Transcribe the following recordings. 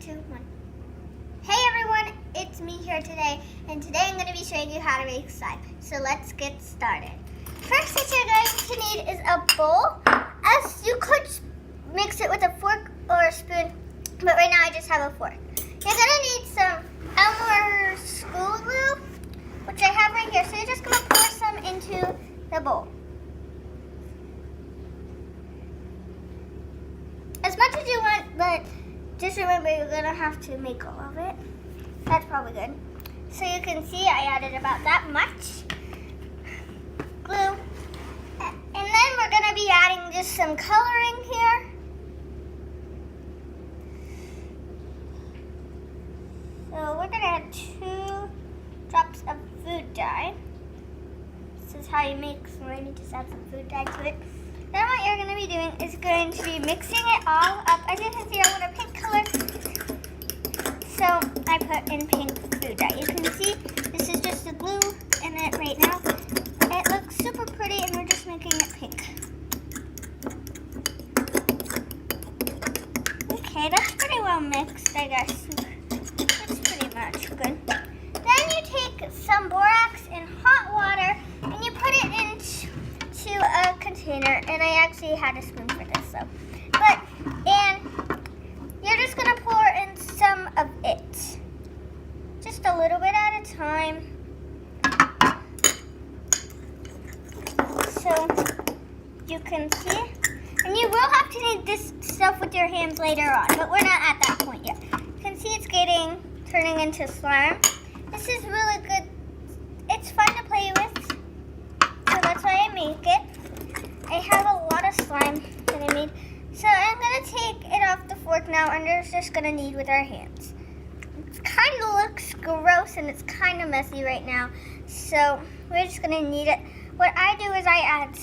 2, 1. Hey everyone, it's me here today, and today I'm going to be showing you how to make slime. So let's get started. First what you're going to need is a bowl. As you could mix it with a fork or a spoon, but right now I just have a fork. You're going to need some Elmer's school glue, which I have right here. So you're just going to pour some into the bowl. As much as you want, but just remember you're going to have to make all of it. That's probably good. So you can see I added about that much glue. And then we're going to be adding just some coloring here. So we're going to add 2 drops of food dye. This is how you make slime. You just add some food dye to it. Then what you're going to be doing is going to be mixing it all up. As you can see, I want a pink color, so I put in pink food dye. You can see this is just the glue in it right now. It looks super pretty, and we're just making it pink. Okay, that's pretty well mixed, I guess. That's pretty much good. Then you take some borax in hot water, and you put it into a container, and I actually had a spoon for this, and you're just gonna pour in some of it, just a little bit at a time. So you can see, and you will have to knead this stuff with your hands later on, but we're not at that point yet. You can see it's turning into slime. This is really good. It's fun to play with. So that's why I make it. I have a lot of slime that I made. So I'm going to take it off the fork now, and we're just going to knead with our hands. It kind of looks gross, and it's kind of messy right now. So we're just going to knead it. What I do is I add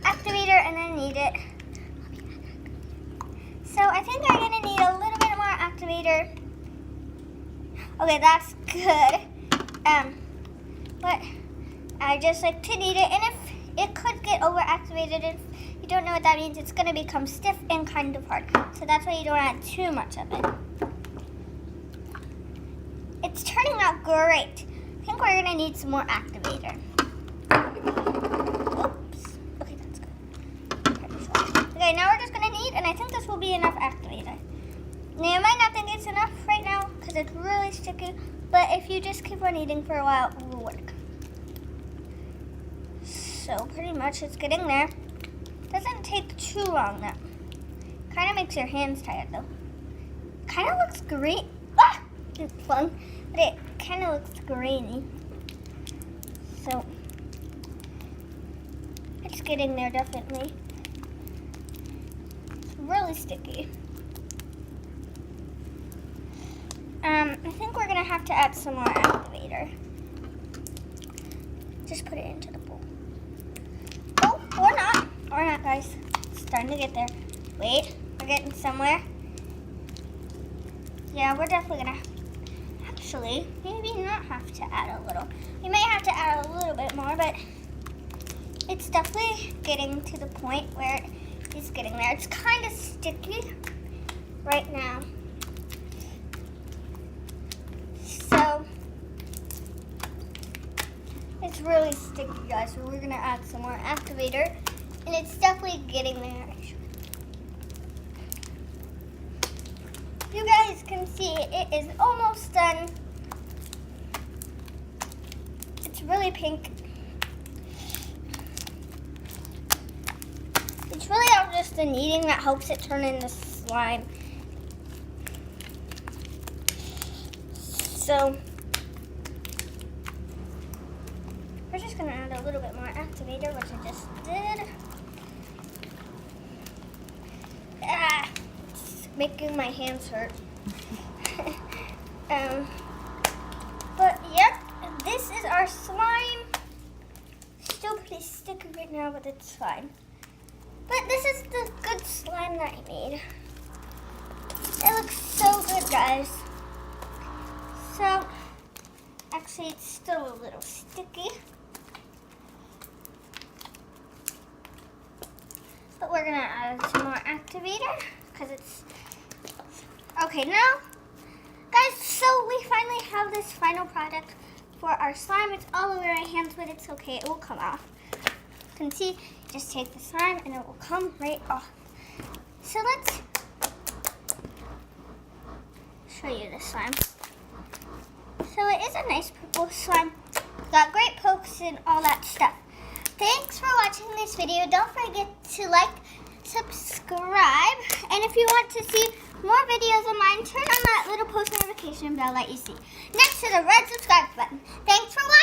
activator and then knead it. So I think I'm going to need a little bit more activator. Okay, that's good. But I just like to knead it, and if it could get overactivated, if you don't know what that means, it's going to become stiff and kind of hard. So that's why you don't add too much of it. It's turning out great. I think we're going to need some more activator. Oops. Okay, that's good. Okay, now we're just going to knead, and I think this will be enough activator. Now, you might not think it's enough right now because it's really sticky, but if you just keep on kneading for a while, it will work. So pretty much it's getting there. Doesn't take too long though. Kind of makes your hands tired though. Kind of looks green. Ah! It's fun, but it kind of looks grainy. So it's getting there definitely. It's really sticky. I think we're gonna have to add some more activator. Just put it into the bowl. Oh, or not, guys. It's starting to get there. Wait, we're getting somewhere. Yeah, we're definitely gonna actually maybe not have to add a little. We may have to add a little bit more, but it's definitely getting to the point where it is getting there. It's kind of sticky right now. So it's really sticky, guys, so we're going to add some more activator, and it's definitely getting there. You guys can see it is almost done. It's really pink. It's really all just the kneading that helps it turn into slime. So we're just going to add a little bit more activator, which I just did. It's making my hands hurt. But yep, this is our slime. Still pretty sticky right now, but it's fine. But this is the good slime that I made. It looks so good, guys. So, actually, it's still a little sticky. But we're going to add some more activator because it's Okay, now, guys, so we finally have this final product for our slime. It's all over our hands, but it's okay. It will come off. You can see, just take the slime and it will come right off. So let's show you the slime. So it is a nice purple slime. Got great pokes and all that stuff. Thanks for watching this video. Don't forget to like, subscribe, and if you want to see more videos of mine, turn on that little post notification bell that you see next to the red subscribe button. Thanks for watching.